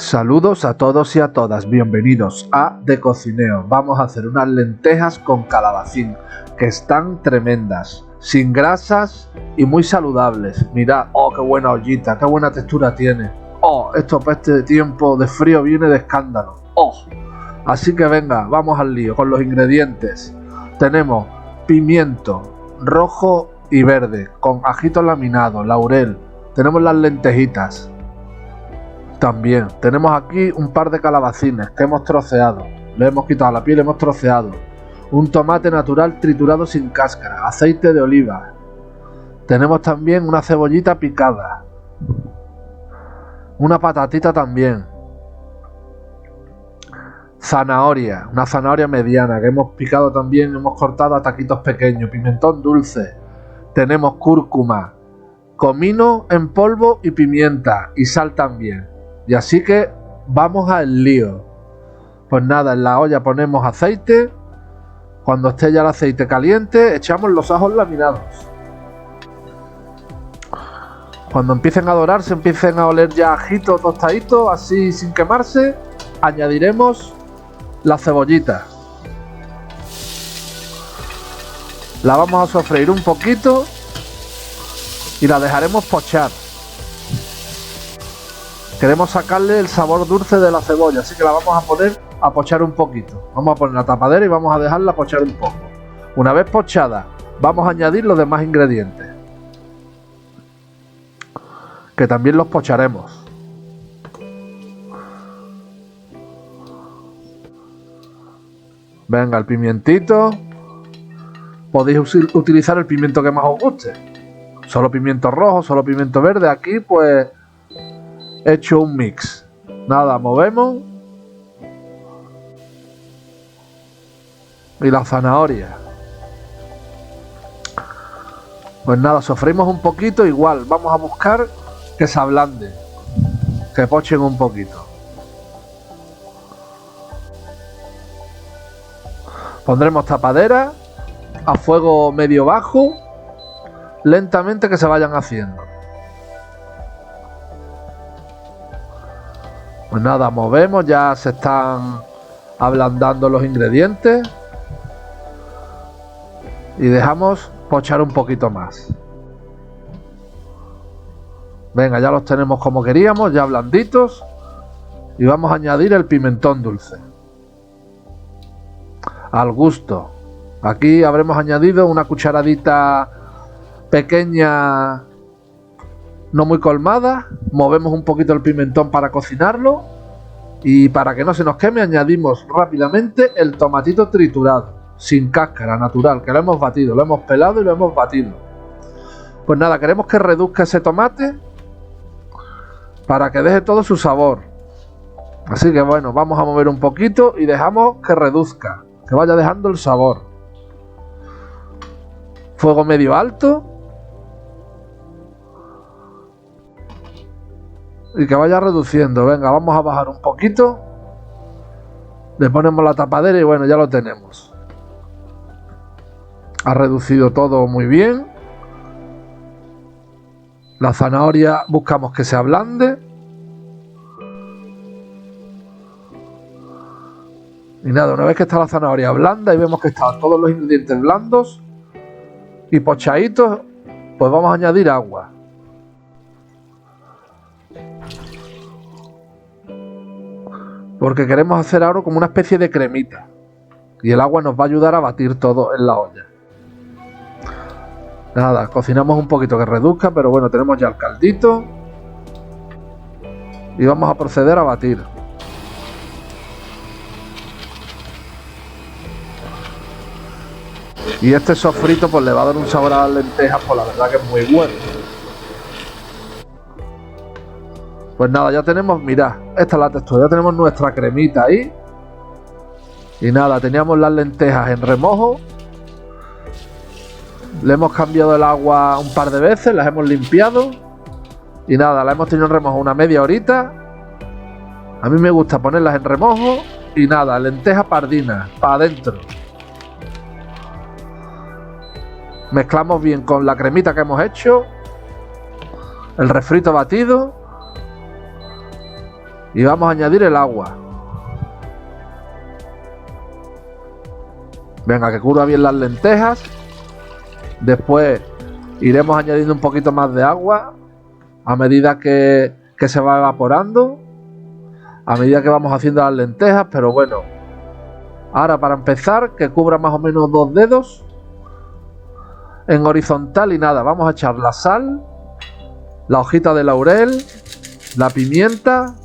Saludos a todos y a todas, bienvenidos a De Cocineo. Vamos a hacer unas lentejas con calabacín, que están tremendas, sin grasas y muy saludables. Mirad, oh, qué buena ollita, qué buena textura tiene. Oh, esto para este tiempo de frío viene de escándalo. Oh, así que venga, vamos al lío con los ingredientes. Tenemos pimiento rojo y verde, con ajito laminado, laurel. Tenemos las lentejitas. También tenemos aquí un par de calabacines que hemos troceado, le hemos quitado la piel, hemos troceado, un tomate natural triturado sin cáscara, aceite de oliva, tenemos también una cebollita picada, una patatita también, zanahoria, una zanahoria mediana que hemos picado también, hemos cortado a taquitos pequeños, pimentón dulce, tenemos cúrcuma, comino en polvo y pimienta y sal también. Y así que vamos al lío. Pues nada, en la olla ponemos aceite. Cuando esté ya el aceite caliente, echamos los ajos laminados. Cuando empiecen a dorarse, empiecen a oler ya ajito tostadito, así sin quemarse, añadiremos la cebollita. La vamos a sofreír un poquito y la dejaremos pochar. Queremos sacarle el sabor dulce de la cebolla, así que la vamos a poner a pochar un poquito. Vamos a poner la tapadera y vamos a dejarla pochar un poco. Una vez pochada, vamos a añadir los demás ingredientes, que también los pocharemos. Venga, el pimientito. Podéis utilizar el pimiento que más os guste. Solo pimiento rojo, solo pimiento verde. Aquí pues he hecho un mix. Nada, movemos. Y la zanahoria. Pues nada, sofreímos un poquito. Igual, vamos a buscar que se ablande, que pochen un poquito. Pondremos tapadera a fuego medio bajo, lentamente, que se vayan haciendo. Pues nada, movemos, ya se están ablandando los ingredientes y dejamos pochar un poquito más. Venga, ya los tenemos como queríamos, ya blanditos, y vamos a añadir el pimentón dulce al gusto. Aquí habremos añadido una cucharadita pequeña, no muy colmada. Movemos un poquito el pimentón para cocinarlo, y para que no se nos queme añadimos rápidamente el tomatito triturado sin cáscara, natural, que lo hemos batido, lo hemos pelado y lo hemos batido. Pues nada, queremos que reduzca ese tomate para que deje todo su sabor, así que bueno, vamos a mover un poquito y dejamos que reduzca, que vaya dejando el sabor. Fuego medio alto y que vaya reduciendo. Venga, vamos a bajar un poquito, le ponemos la tapadera y bueno, ya lo tenemos. Ha reducido todo muy bien. La zanahoria buscamos que se ablande. Y nada, una vez que está la zanahoria blanda y vemos que están todos los ingredientes blandos y pochaditos, pues vamos a añadir agua. Porque queremos hacer ahora como una especie de cremita, y el agua nos va a ayudar a batir todo en la olla. Nada, cocinamos un poquito que reduzca, pero bueno, tenemos ya el caldito y vamos a proceder a batir. Y este sofrito pues le va a dar un sabor a las lentejas, pues la verdad que es muy bueno. Pues nada, ya tenemos, mirad, esta es la textura, ya tenemos nuestra cremita ahí. Y nada, teníamos las lentejas en remojo. Le hemos cambiado el agua un par de veces, las hemos limpiado. Y nada, las hemos tenido en remojo una media horita. A mí me gusta ponerlas en remojo. Y nada, lenteja pardina, para adentro. Mezclamos bien con la cremita que hemos hecho, el refrito batido. Y vamos a añadir el agua. Venga, que cubra bien las lentejas. Después iremos añadiendo un poquito más de agua a medida que se va evaporando, a medida que vamos haciendo las lentejas. Pero bueno, ahora para empezar, que cubra más o menos 2 dedos en horizontal. Y nada, vamos a echar la sal, la hojita de laurel, la pimienta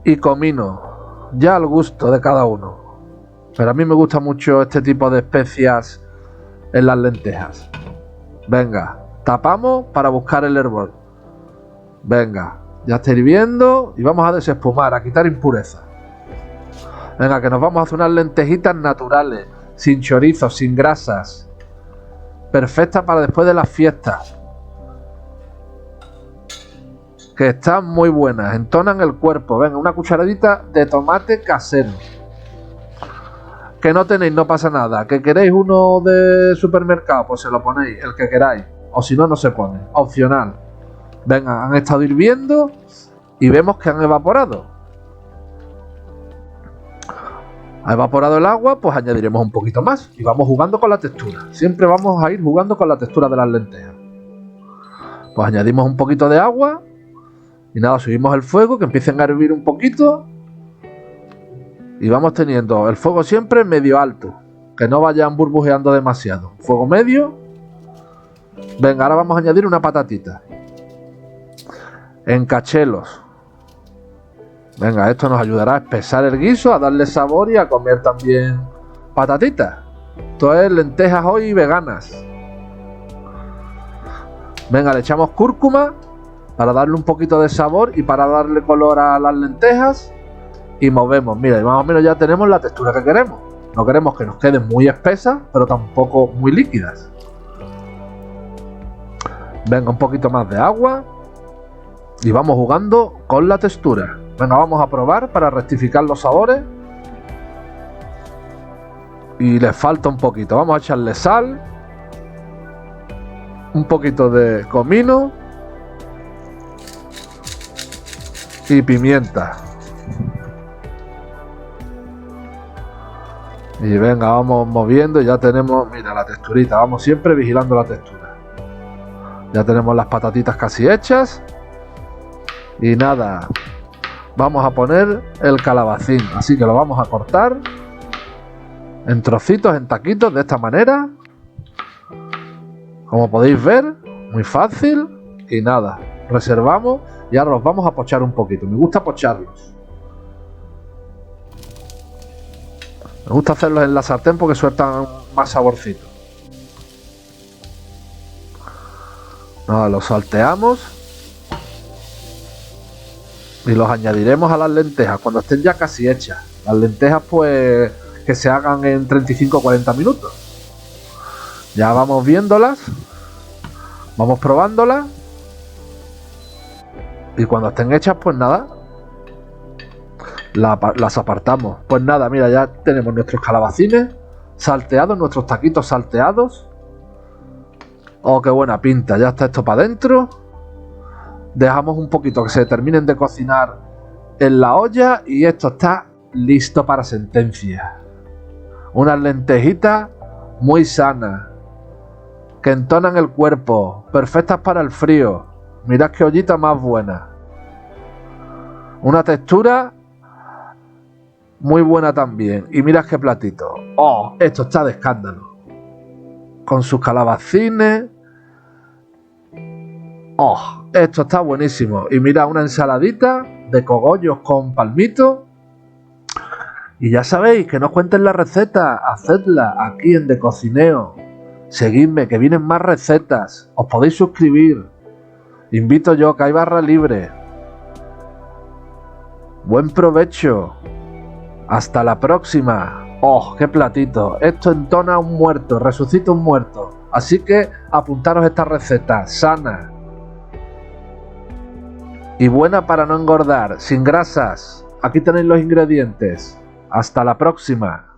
y comino, ya al gusto de cada uno. Pero a mí me gusta mucho este tipo de especias en las lentejas. Venga, tapamos para buscar el hervor. Venga, ya está hirviendo y vamos a desespumar, a quitar impurezas. Venga, que nos vamos a hacer unas lentejitas naturales, sin chorizos, sin grasas. Perfectas para después de las fiestas. Que están muy buenas, entonan el cuerpo. Venga, una cucharadita de tomate casero. Que no tenéis, no pasa nada. Que queréis uno de supermercado, pues se lo ponéis, el que queráis. O si no, no se pone, opcional. Venga, han estado hirviendo y vemos que han evaporado. Ha evaporado el agua, pues añadiremos un poquito más y vamos jugando con la textura. Siempre vamos a ir jugando con la textura de las lentejas. Pues añadimos un poquito de agua y nada, subimos el fuego, que empiecen a hervir un poquito. Y vamos teniendo el fuego siempre medio alto, que no vayan burbujeando demasiado. Fuego medio. Venga, ahora vamos a añadir una patatita en cachelos. Venga, esto nos ayudará a espesar el guiso, a darle sabor y a comer también patatitas. Esto es lentejas hoy veganas. Venga, le echamos cúrcuma para darle un poquito de sabor y para darle color a las lentejas. Y movemos, mira, y más o menos ya tenemos la textura que queremos. No queremos que nos queden muy espesas, pero tampoco muy líquidas. Venga, un poquito más de agua. Y vamos jugando con la textura. Venga, vamos a probar para rectificar los sabores. Y les falta un poquito. Vamos a echarle sal. Un poquito de comino. Y pimienta. Y venga, vamos moviendo y ya tenemos, mira, la texturita. Vamos siempre vigilando la textura. Ya tenemos las patatitas casi hechas. Y nada, vamos a poner el calabacín. Así que lo vamos a cortar en trocitos, en taquitos, de esta manera. Como podéis ver, muy fácil. Y nada, reservamos y ahora los vamos a pochar un poquito. Me gusta pocharlos. Me gusta hacerlos en la sartén porque sueltan más saborcito. Nada, los salteamos y los añadiremos a las lentejas cuando estén ya casi hechas. Las lentejas pues que se hagan en 35 o 40 minutos. Ya vamos viéndolas, vamos probándolas y cuando estén hechas pues nada, las apartamos. Pues nada, mira, ya tenemos nuestros calabacines salteados, nuestros taquitos salteados. Oh, qué buena pinta, ya está esto para adentro. Dejamos un poquito que se terminen de cocinar en la olla y esto está listo para sentencia. Unas lentejitas muy sanas, que entonan el cuerpo, perfectas para el frío. Mirad qué ollita más buena. Una textura muy buena también. Y mirad qué platito. Oh, esto está de escándalo. Con sus calabacines. Oh, esto está buenísimo. Y mirad, una ensaladita de cogollos con palmito. Y ya sabéis, que no os cuenten la receta, hacedla aquí en De Cocineo. Seguidme, que vienen más recetas. Os podéis suscribir. Invito yo, que hay barra libre. Buen provecho. Hasta la próxima. ¡Oh, qué platito! Esto entona a un muerto, resucita un muerto. Así que apuntaros esta receta, sana y buena para no engordar, sin grasas. Aquí tenéis los ingredientes. Hasta la próxima.